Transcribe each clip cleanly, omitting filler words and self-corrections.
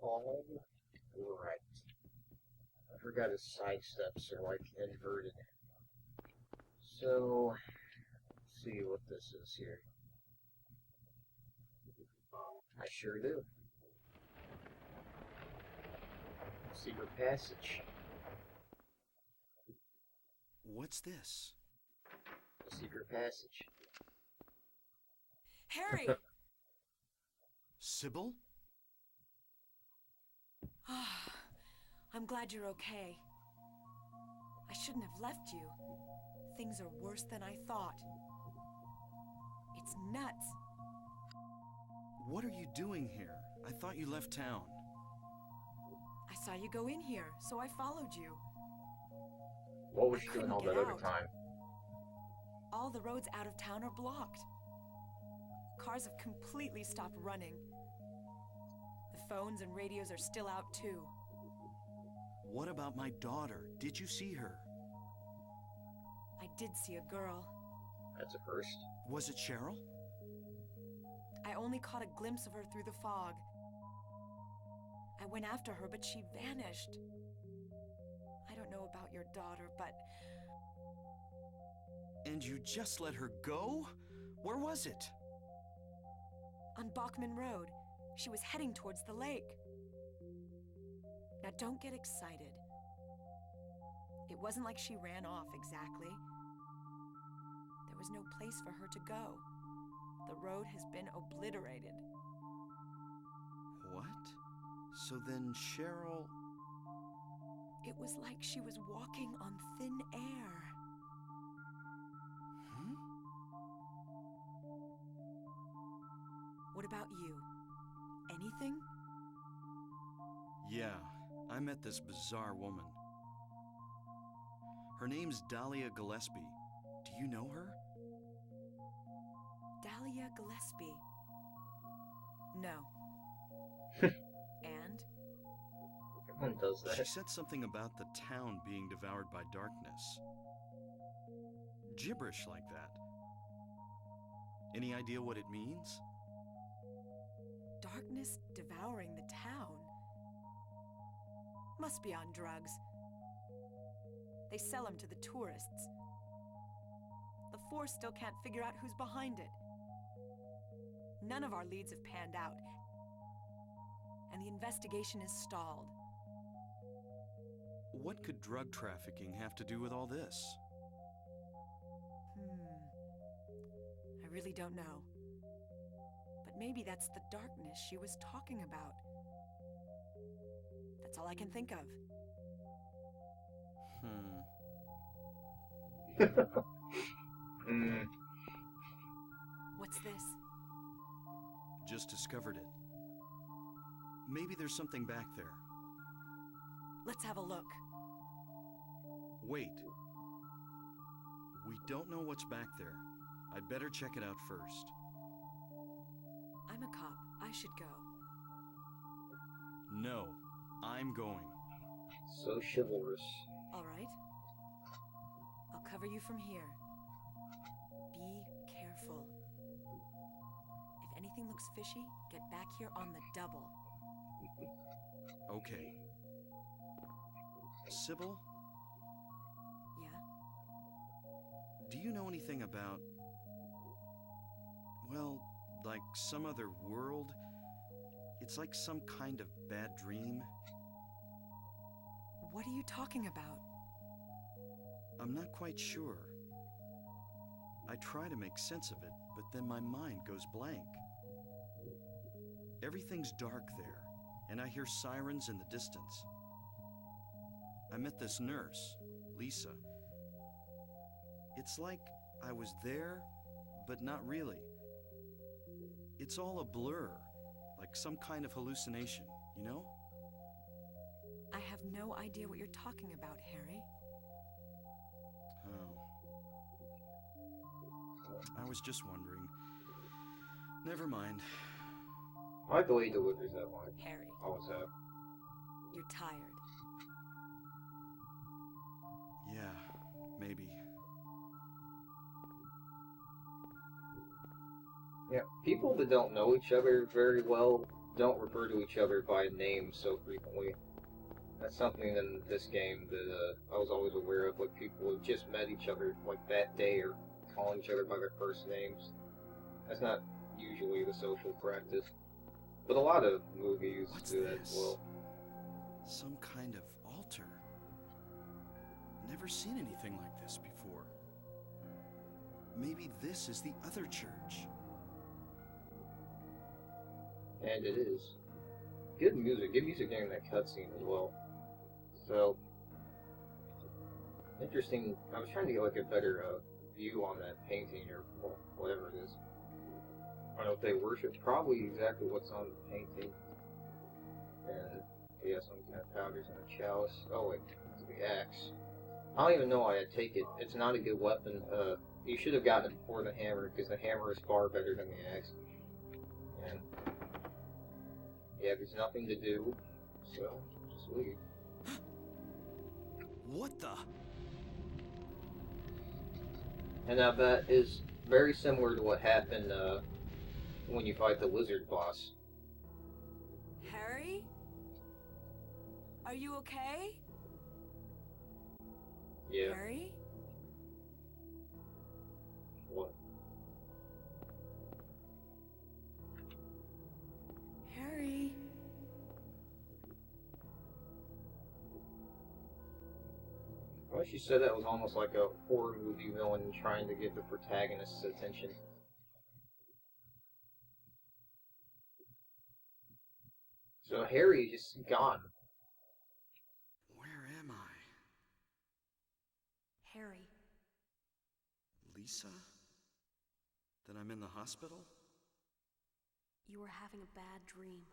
palm. Right. I forgot his side steps are like inverted. So, let's see what this is here. I sure do. Secret passage. What's this? The secret passage. Harry! Sybil? I'm glad you're okay. I shouldn't have left you. Things are worse than I thought. It's nuts. What are you doing here? I thought you left town. I saw you go in here, so I followed you. What was I she doing couldn't all get that other out. time? All the roads out of town are blocked. Cars have completely stopped running. The phones and radios are still out too. What about my daughter? Did you see her? I did see a girl. That's a first. Was it Cheryl? I only caught a glimpse of her through the fog. I went after her, but she vanished. I don't know about your daughter, but And you just let her go? Where was it? on Bachman Road, she was heading towards the lake. Now don't get excited. It wasn't like she ran off exactly. There was no place for her to go. The road has been obliterated. What? So then Cheryl... It was like she was walking on thin air. Hmm? What about you? Anything? Yeah, I met this bizarre woman. Her name's Dahlia Gillespie. Do you know her? Dahlia Gillespie. No. And? Everyone does She that. said something about the town being devoured by darkness. Gibberish like that. Any idea what it means? Darkness devouring the town. Must be on drugs. They sell them to the tourists. The force still can't figure out who's behind it. None of our leads have panned out, and the investigation is stalled. What could drug trafficking have to do with all this? I really don't know. But maybe that's the darkness she was talking about. That's all I can think of. What's this? Just discovered it. Maybe there's something back there. Let's have a look. Wait. We don't know what's back there. I'd better check it out first. I'm a cop. I should go. No, I'm going. So chivalrous. All right. I'll cover you from here. Be careful. If anything looks fishy, get back here on the double. Okay. Sybil, Yeah? do you know anything about... well, like some other world? It's like some kind of bad dream. What are you talking about? I'm not quite sure. I try to make sense of it, but then my mind goes blank. Everything's dark there, and I hear sirens in the distance. I met this nurse, Lisa. It's like I was there, but not really. It's all a blur, like some kind of hallucination, you know? I have no idea what you're talking about, Harry. Oh. I was just wondering. Never mind. I like the way he delivers that line. Harry, Always have. you're tired. Yeah, maybe. Yeah, people that don't know each other very well don't refer to each other by name so frequently. That's something in this game that I was always aware of, like people who just met each other like that day or calling each other by their first names. That's not usually the social practice. But a lot of movies do that as well. Some kind of altar. Never seen anything like this before. Maybe this is the other church. And it is. Good music during that cutscene as well. So, interesting. I was trying to get like a better view on that painting or well, whatever it is. I don't know if they worship probably exactly what's on the painting. And yeah, some kind of powders in a chalice. Oh wait, it's the axe. I don't even know why I take it. It's not a good weapon. You should have gotten it before the hammer because the hammer is far better than the axe. And yeah, there's nothing to do, so just leave. What the? And now that is very similar to what happened when you fight the lizard boss. Harry? Are you okay? Yeah. Harry? What? Harry? Well, she said that was almost like a horror movie villain trying to get the protagonist's attention. So Harry is just gone. Where am I? Harry. Lisa? That I'm in the hospital? You were having a bad dream.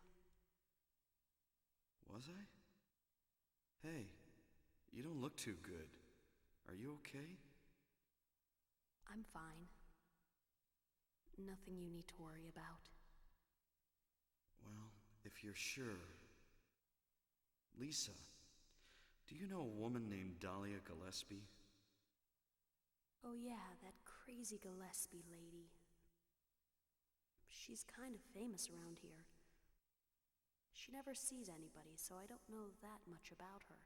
Was I? Hey, you don't look too good. Are you okay? I'm fine. Nothing you need to worry about. Well, if you're sure. Lisa, do you know a woman named Dahlia Gillespie? Oh yeah, that crazy Gillespie lady. She's kind of famous around here. She never sees anybody, so I don't know that much about her.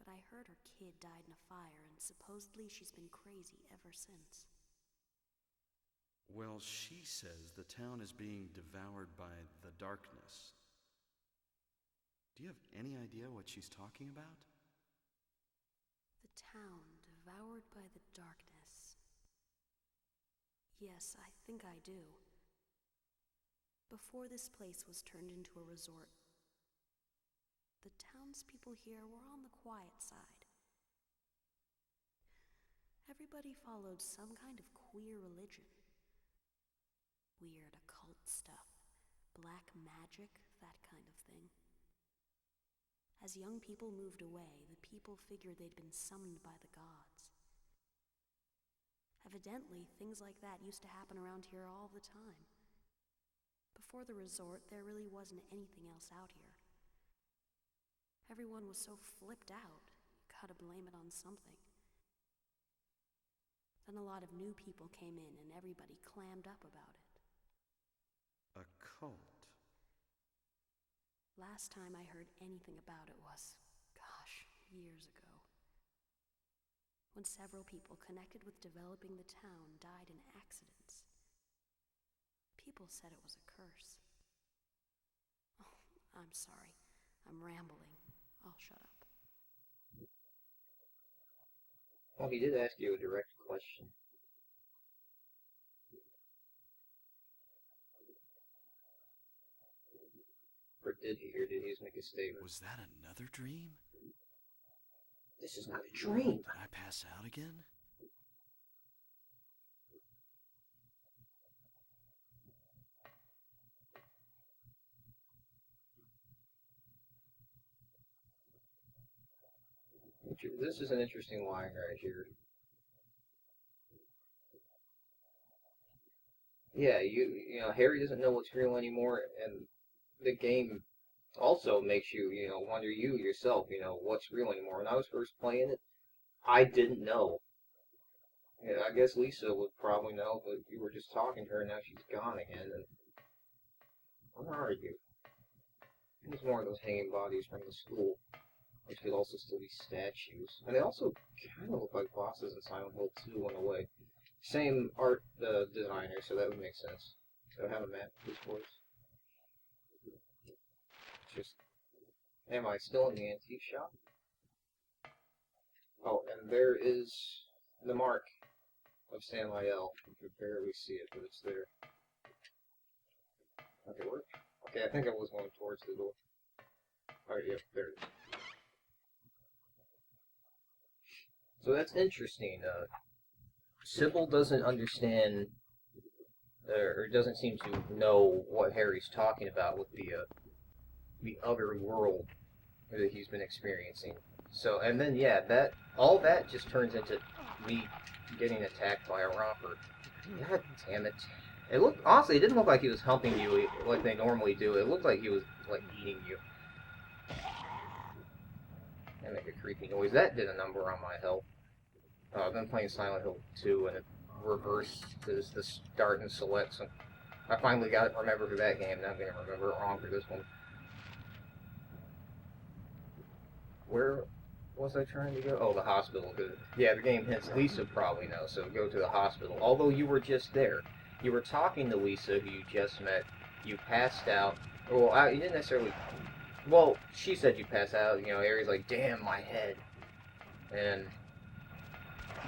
But I heard her kid died in a fire, and supposedly she's been crazy ever since. Well, she says the town is being devoured by the darkness. Do you have any idea what she's talking about? The town devoured by the darkness. Yes, I think I do. Before this place was turned into a resort, the townspeople here were on the quiet side. Everybody followed some kind of queer religion. Weird occult stuff, black magic, that kind of thing. As young people moved away, the people figured they'd been summoned by the gods. Evidently, things like that used to happen around here all the time. Before the resort, there really wasn't anything else out here. Everyone was so flipped out, you gotta blame it on something. Then a lot of new people came in and everybody clammed up about it. A cult? Last time I heard anything about it was, gosh, years ago. When several people connected with developing the town died in accidents. People said it was a curse. Oh, I'm sorry. I'm rambling. I'll shut up. Well, he did ask you a direct question. Or did he, or did he just make a statement? Was that another dream? This is not a dream. Did I pass out again? This is an interesting line right here. Yeah, you know, Harry doesn't know what's real anymore, and the game also makes you, wonder you yourself, what's real anymore. When I was first playing it, I didn't know. Yeah, I guess Lisa would probably know, but you were just talking to her, and now she's gone again. And Where are you? There's more of those hanging bodies from the school, which could also still be statues. And they also kind of look like bosses in Silent Hill 2 in a way. Same art designer, so that would make sense. So have a map, please, boys. Just, am I still in the antique shop? Oh, and there is the mark of Samael. You can barely see it, but it's there. Okay, where? Okay, I think I was going towards the door. Alright, yep, there it is. So that's interesting. Sybil doesn't understand, or doesn't seem to know what Harry's talking about with the other world that he's been experiencing. So, and then yeah, all that just turns into me getting attacked by a romper. God damn it! Honestly, it didn't look like he was humping you like they normally do. It looked like he was like eating you. That make a creepy noise. That did a number on my health. I've been playing Silent Hill 2, and it reversed to the start and select. So I finally got it. Remember for that game. Now I'm gonna remember it wrong for this one. Where was I trying to go? Oh, the hospital. Yeah, the game hints Lisa probably knows. So go to the hospital. Although you were just there, you were talking to Lisa, who you just met. You passed out. Well, you didn't necessarily. Well, she said you passed out. You know, Harry's like, "Damn, my head," and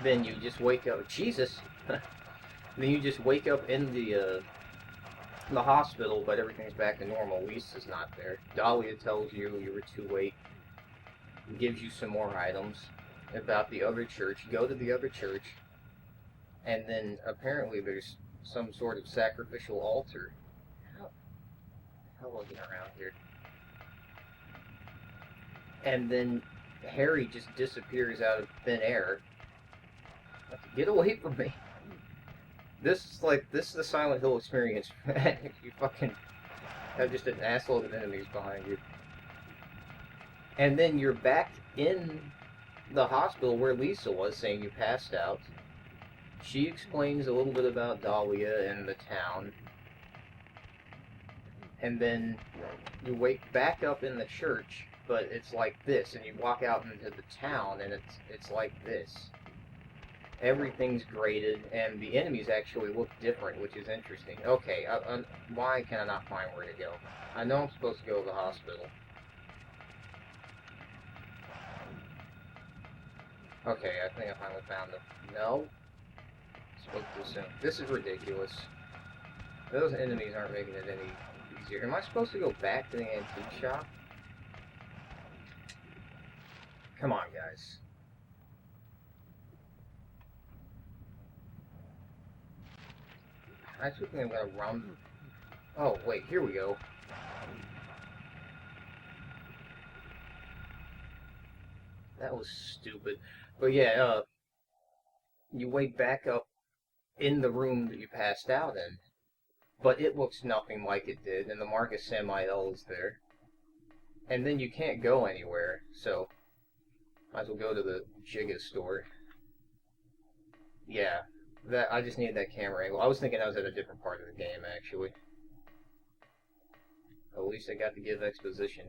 then you just wake up. Jesus. Then you just wake up in the hospital, but everything's back to normal. Lisa's not there. Dahlia tells you you were too late. Gives you some more items about the other church. Go to the other church, and then apparently there's some sort of sacrificial altar. How looking around here? And then Harry just disappears out of thin air. Get away from me! This is the Silent Hill experience. You fucking have just an assload of enemies behind you. And then you're back in the hospital where Lisa was, saying you passed out. She explains a little bit about Dahlia and the town. And then you wake back up in the church, but it's like this. And you walk out into the town, and it's like this. Everything's graded, and the enemies actually look different, which is interesting. Okay, why can I not find where to go? I know I'm supposed to go to the hospital. Okay, I think I finally found them. No. Spoke too soon. This is ridiculous. Those enemies aren't making it any easier. Am I supposed to go back to the antique shop? Come on, guys. I actually think I'm gonna run. Oh, wait, here we go. That was stupid. But yeah, you wake back up in the room that you passed out in, but it looks nothing like it did, and the Marcus Samael is there. And then you can't go anywhere, so might as well go to the Giga store. Yeah, I just needed that camera angle. I was thinking I was at a different part of the game, actually. At least I got to give exposition.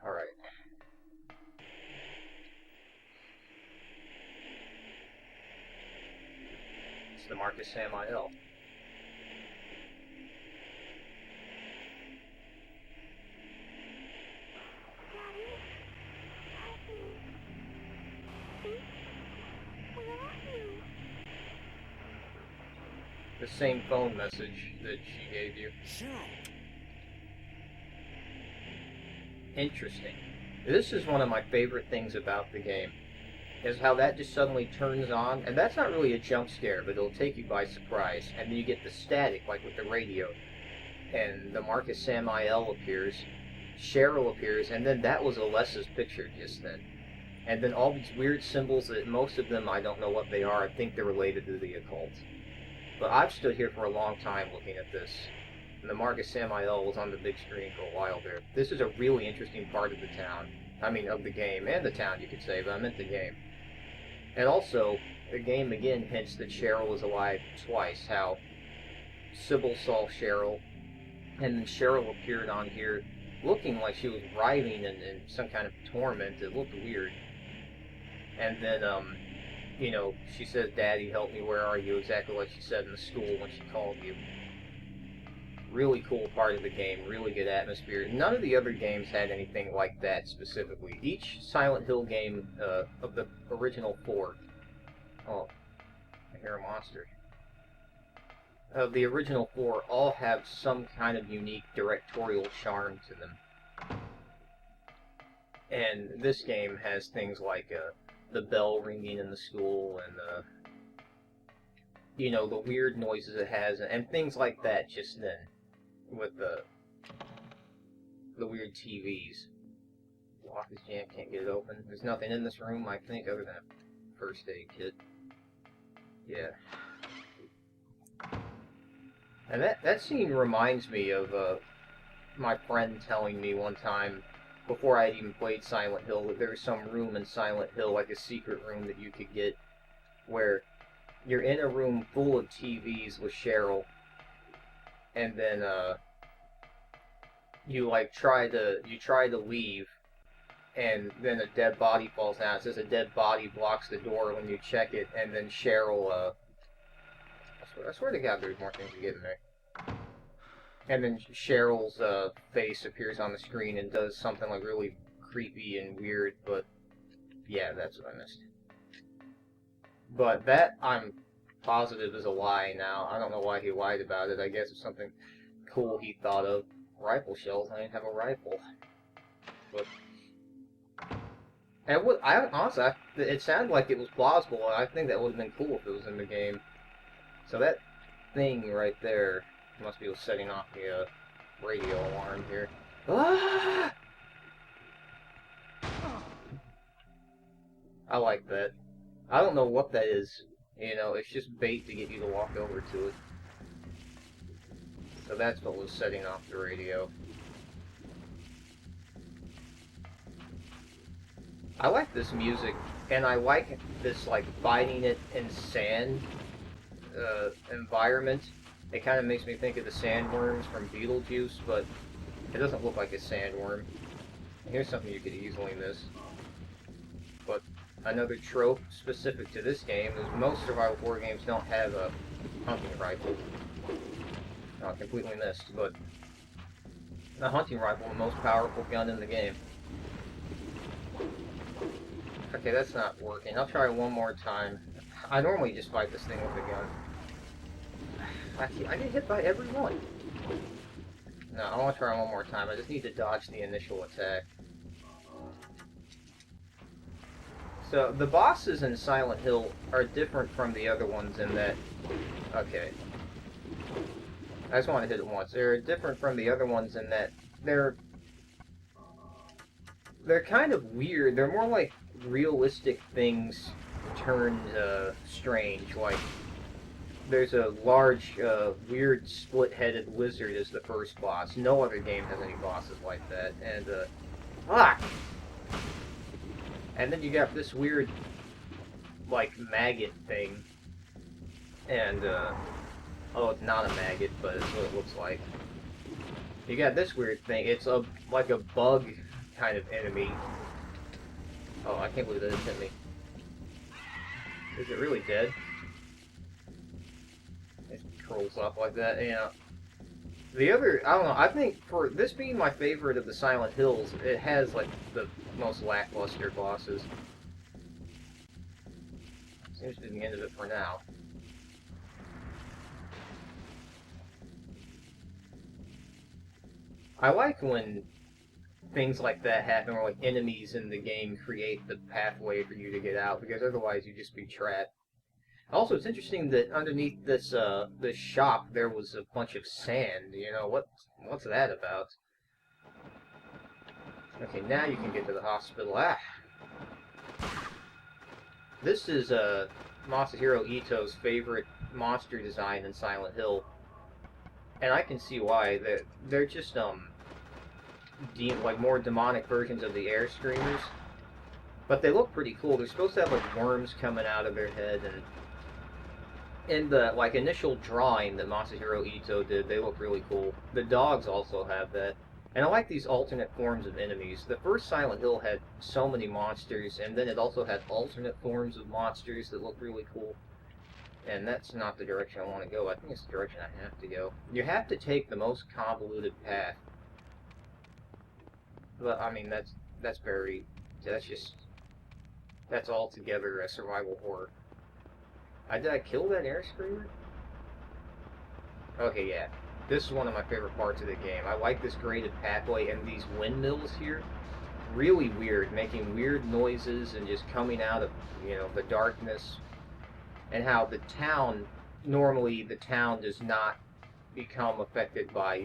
Alright. It's the Marcus Samael. The same phone message that she gave you. Interesting. This is one of my favorite things about the game, is how that just suddenly turns on, and that's not really a jump scare, but it'll take you by surprise, and then you get the static, like with the radio, and the Marcus Samael appears, Cheryl appears, and then that was Alessa's picture just then. And then all these weird symbols that most of them I don't know what they are. I think they're related to the occult. But I've stood here for a long time looking at this. And the Marcus Samael was on the big screen for a while there. This is a really interesting part of the town. I mean, of the game. And the town, you could say, but I meant the game. And also, the game again hints that Cheryl is alive twice. How Sybil saw Cheryl, and then Cheryl appeared on here looking like she was writhing in some kind of torment. It looked weird. And then, you know, she says, "Daddy, help me, where are you?" Exactly like she said in the school when she called you. Really cool part of the game, really good atmosphere. None of the other games had anything like that specifically. Each Silent Hill game of the original 4... Oh, I hear a monster. Of the original 4 all have some kind of unique directorial charm to them. And this game has things like the bell ringing in the school and you know, the weird noises it has and things like that just then with the weird TVs. Lock is jammed, can't get it open. There's nothing in this room, I think, other than a first aid kit. Yeah. And that scene reminds me of my friend telling me one time, before I had even played Silent Hill, that there was some room in Silent Hill, like a secret room that you could get, where you're in a room full of TVs with Cheryl, and then you try to leave, and then a dead body falls down. It says a dead body blocks the door when you check it, and then Cheryl, I swear to God there's more things to get in there. And then Cheryl's face appears on the screen and does something like really creepy and weird, but yeah, that's what I missed. But that, I'm positive, is a lie now. I don't know why he lied about it. I guess it's something cool he thought of. Rifle shells, I didn't have a rifle. But... And honestly, it sounded like it was plausible. I think that would have been cool if it was in the game. So that thing right there must be setting off the radio alarm here. Ah! I like that. I don't know what that is. You know, it's just bait to get you to walk over to it. So that's what was setting off the radio. I like this music, and I like this, like, fighting it in sand environment. It kind of makes me think of the sandworms from Beetlejuice, but it doesn't look like a sandworm. Here's something you could easily miss. But another trope specific to this game is most survival horror games don't have a hunting rifle. I completely missed, but the hunting rifle, the most powerful gun in the game. Okay, that's not working. I'll try one more time. I normally just fight this thing with a gun. I get hit by every one. No, I want to try one more time. I just need to dodge the initial attack. So, the bosses in Silent Hill are different from the other ones in that... Okay. I just want to hit it once. They're different from the other ones in that they're kind of weird. They're more like realistic things turned strange. Like, there's a large, weird, split-headed lizard as the first boss. No other game has any bosses like that. And, and then you got this weird, like, maggot thing. And, oh, it's not a maggot, but it's what it looks like. You got this weird thing. It's like a bug kind of enemy. Oh, I can't believe that it hit me. Is it really dead? It curls up like that, yeah. The other, I don't know, I think for this being my favorite of the Silent Hills, it has, like, the most lackluster bosses. Seems to be the end of it for now. I like when things like that happen, where like enemies in the game create the pathway for you to get out, because otherwise you'd just be trapped. Also, it's interesting that underneath this this shop there was a bunch of sand. You know, what's that about? Okay, now you can get to the hospital. Ah! This is Masahiro Ito's favorite monster design in Silent Hill. And I can see why. They're just, like, more demonic versions of the air screamers. But they look pretty cool. They're supposed to have, like, worms coming out of their head, and in the like initial drawing that Masahiro Ito did, they look really cool. The dogs also have that. And I like these alternate forms of enemies. The first Silent Hill had so many monsters, and then it also had alternate forms of monsters that look really cool. And that's not the direction I want to go. I think it's the direction I have to go. You have to take the most convoluted path. But, I mean, that's altogether a survival horror. Did I kill that air screamer? Okay, yeah. This is one of my favorite parts of the game. I like this graded pathway and these windmills here. Really weird, making weird noises and just coming out of, the darkness. And how the town, normally the town does not become affected by,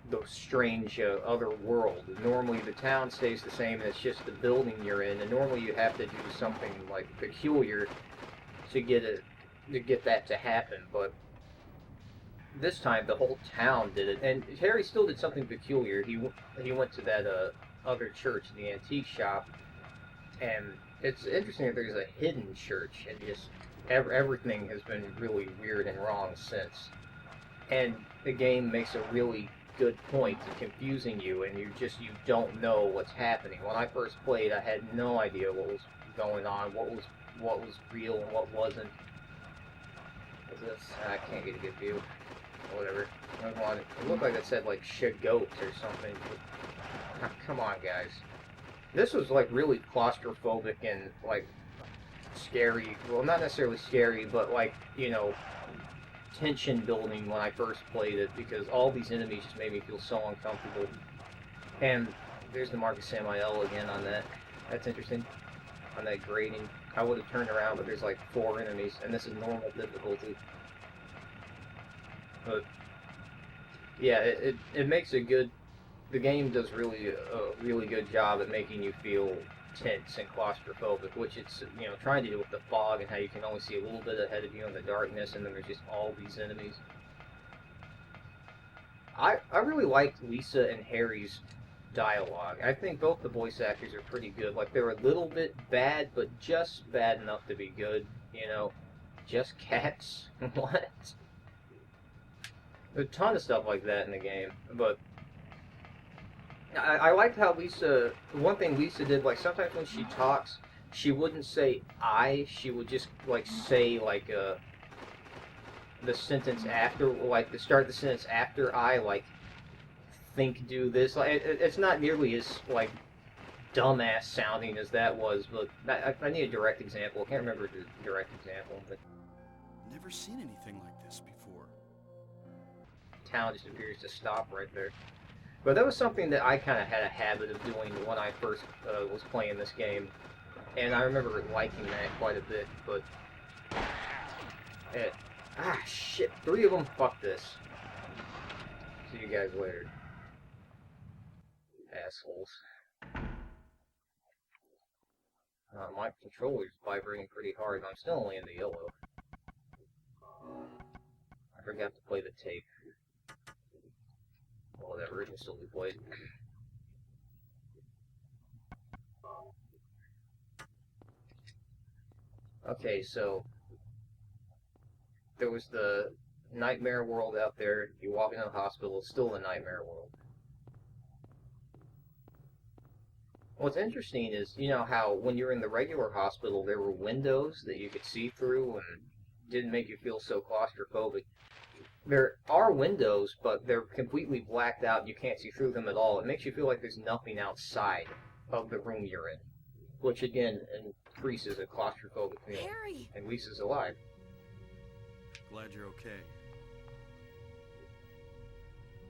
the strange other world. Normally the town stays the same and it's just the building you're in. And normally you have to do something like peculiar to get that to happen. But this time the whole town did it, and Harry still did something peculiar. He went to that other church, the antique shop, and it's interesting that there's a hidden church, and just everything has been really weird and wrong since. And the game makes a really good point of confusing you, and you don't know what's happening. When I first played, I had no idea what was going on, what was real and what wasn't. What's this? I can't get a good view. Whatever. It looked like it said like Shagoat or something. But, come on, guys. This was like really claustrophobic and like scary. Well, not necessarily scary, but like, tension building when I first played it, because all these enemies just made me feel so uncomfortable. And there's the Marcus Samael again on that. That's interesting. On that grading. I would have turned around, but there's like 4 enemies, and this is normal difficulty. But yeah, it makes a good. The game does a really good job at making you feel tense and claustrophobic, which it's trying to do with the fog and how you can only see a little bit ahead of you in the darkness, and then there's just all these enemies. I really liked Lisa and Harry's dialogue. I think both the voice actors are pretty good. Like, they're a little bit bad, but just bad enough to be good. Just cats. What? There's a ton of stuff like that in the game, but I liked how Lisa, one thing Lisa did, like, sometimes when she talks, she wouldn't say I, she would just, like, say, like, the sentence after, like, to start the sentence after I, like, think, do this. Like, it's not nearly as, like, dumbass sounding as that was, but I need a direct example. I can't remember the direct example, but Never seen anything like this before. town just appears to stop right there. But that was something that I kind of had a habit of doing when I first was playing this game, and I remember liking that quite a bit, but shit, 3 of them. Fuck this. See you guys later, assholes. My controller's vibrating pretty hard, and I'm still only in the yellow. I forgot to play the tape. Whatever, it can still be played. Okay, so there was the nightmare world out there. You walk into the hospital, it's still the nightmare world. What's interesting is, how when you're in the regular hospital, there were windows that you could see through and didn't make you feel so claustrophobic. There are windows, but they're completely blacked out and you can't see through them at all. It makes you feel like there's nothing outside of the room you're in, which again increases a claustrophobic feeling. Harry! And Lisa's alive. Glad you're okay.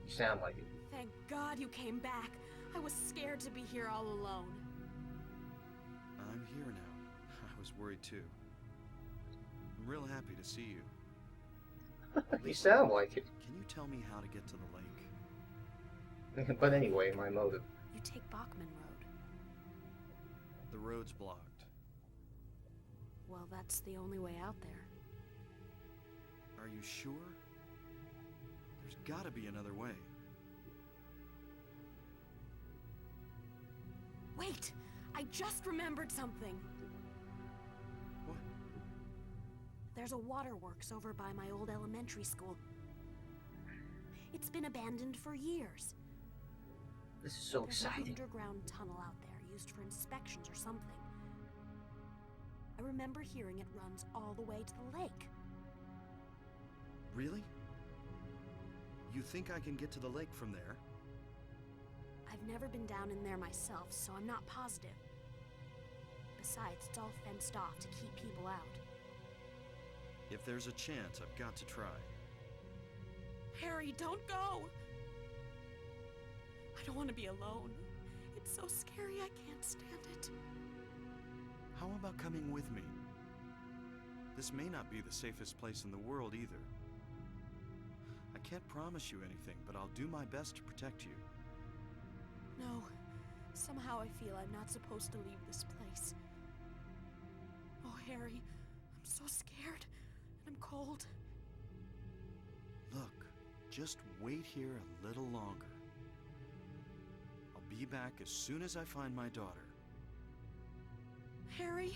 You sound like it. Thank God you came back. I was scared to be here all alone. I'm here now. I was worried too. I'm real happy to see you. You sound like it. Can you tell me how to get to the lake? But anyway, my motive. You take Bachman Road. The road's blocked. Well, that's the only way out there. Are you sure? There's gotta be another way. Wait! I just remembered something. What? there's a waterworks over by my old elementary school. It's been abandoned for years. This is so There's an exciting. underground tunnel out there used for inspections or something. I remember hearing it runs all the way to the lake. Really? You think I can get to the lake from there? I've never been down in there myself, so I'm not positive. Besides, it's all fenced off to keep people out. If there's a chance, I've got to try. Harry, don't go! I don't want to be alone. It's so scary, I can't stand it. How about coming with me? This may not be the safest place in the world either. I can't promise you anything, but I'll do my best to protect you. No. Somehow I feel I'm not supposed to leave this place. Oh, Harry, I'm so scared. And I'm cold. Look, just wait here a little longer. I'll be back as soon as I find my daughter. Harry?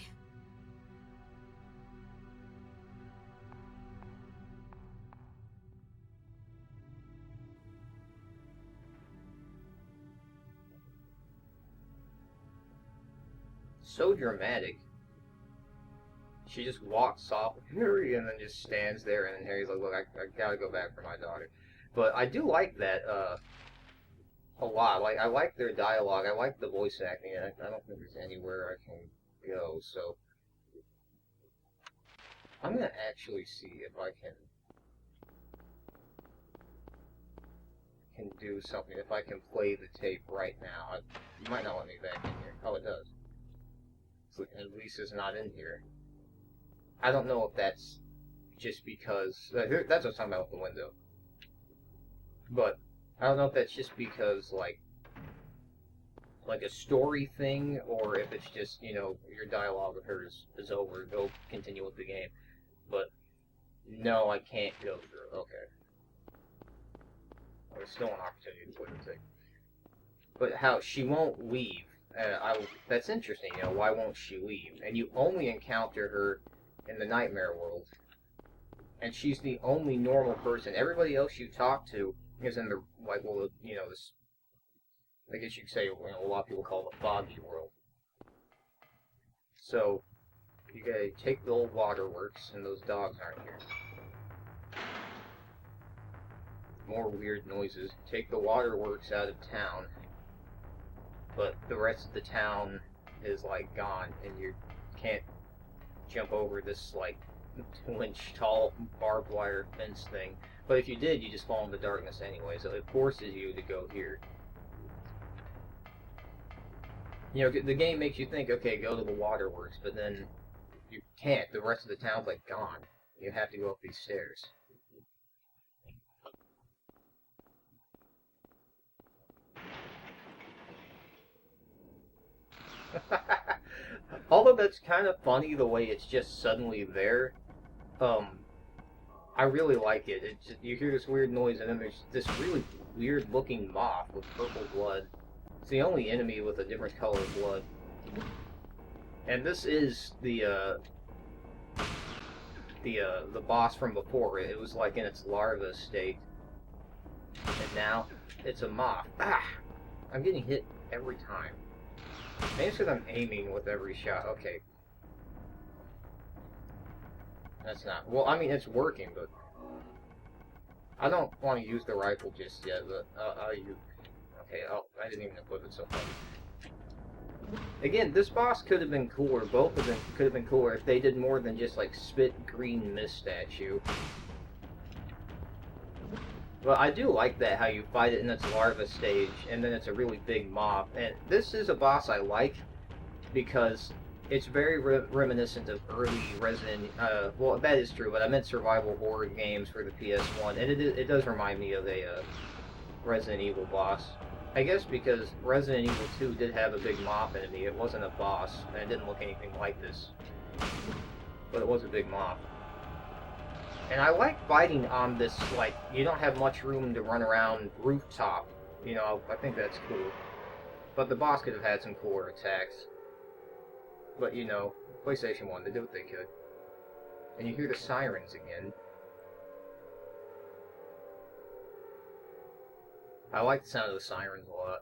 So dramatic. She just walks off with Harry and then just stands there, and Harry's like, look, I gotta go back for my daughter. But I do like that a lot. Like, I like their dialogue. I like the voice acting. I don't think there's anywhere I can go, so I'm gonna actually see if I can do something. If I can play the tape right now. You might not let me back in here. Oh, it does. And Lisa's not in here. I don't know if that's just because... that's what I was talking about with the window. But I don't know if that's just because, like a story thing, or if it's just, you know, your dialogue with her is over. Go continue with the game. But no, I can't go through. Okay. There's still an opportunity to play the tape. But how she won't leave. That's interesting, you know, why won't she leave? And you only encounter her in the Nightmare World. And she's the only normal person. Everybody else you talk to is in the, like, well, you know, this, I guess you could say, you know, a lot of people call it the foggy world. So, you gotta take the old waterworks, and those dogs aren't here. More weird noises. Take the waterworks out of town. But the rest of the town is, like, gone, and you can't jump over this, like, 2-inch tall barbed wire fence thing. But if you did, you just fall into darkness anyway, so it forces you to go here. You know, the game makes you think, okay, go to the waterworks, but then you can't. The rest of the town's, like, gone. You have to go up these stairs. Although that's kind of funny the way it's just suddenly there, I really like it. It's just, you hear this weird noise and then there's this really weird looking moth with purple blood. It's the only enemy with a different color of blood. And this is the boss from before. It was like in its larva state. And now it's a moth. Ah! I'm getting hit every time. Maybe it's because I'm aiming with every shot. Okay. That's not... Well, I mean, it's working, but... I don't want to use the rifle just yet, but I'll use... Okay, I didn't even equip it so far. Again, this boss could have been cooler. Both of them could have been cooler if they did more than just, like, spit green mist statue. But I do like that, how you fight it in its larva stage, and then it's a really big mob. And this is a boss I like, because it's very reminiscent of early Resident... well, that is true, but I meant survival horror games for the PS1, and it does remind me of a Resident Evil boss. I guess because Resident Evil 2 did have a big mob enemy. It wasn't a boss, and it didn't look anything like this. But it was a big mob. And I like fighting on this, like, you don't have much room to run around rooftop. You know, I think that's cool. But the boss could have had some cooler attacks. But, you know, PlayStation 1, they did what they could. And you hear the sirens again. I like the sound of the sirens a lot.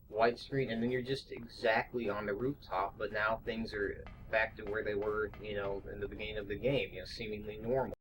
White screen, and then you're just exactly on the rooftop, but now things are back to where they were, you know, in the beginning of the game, you know, seemingly normal.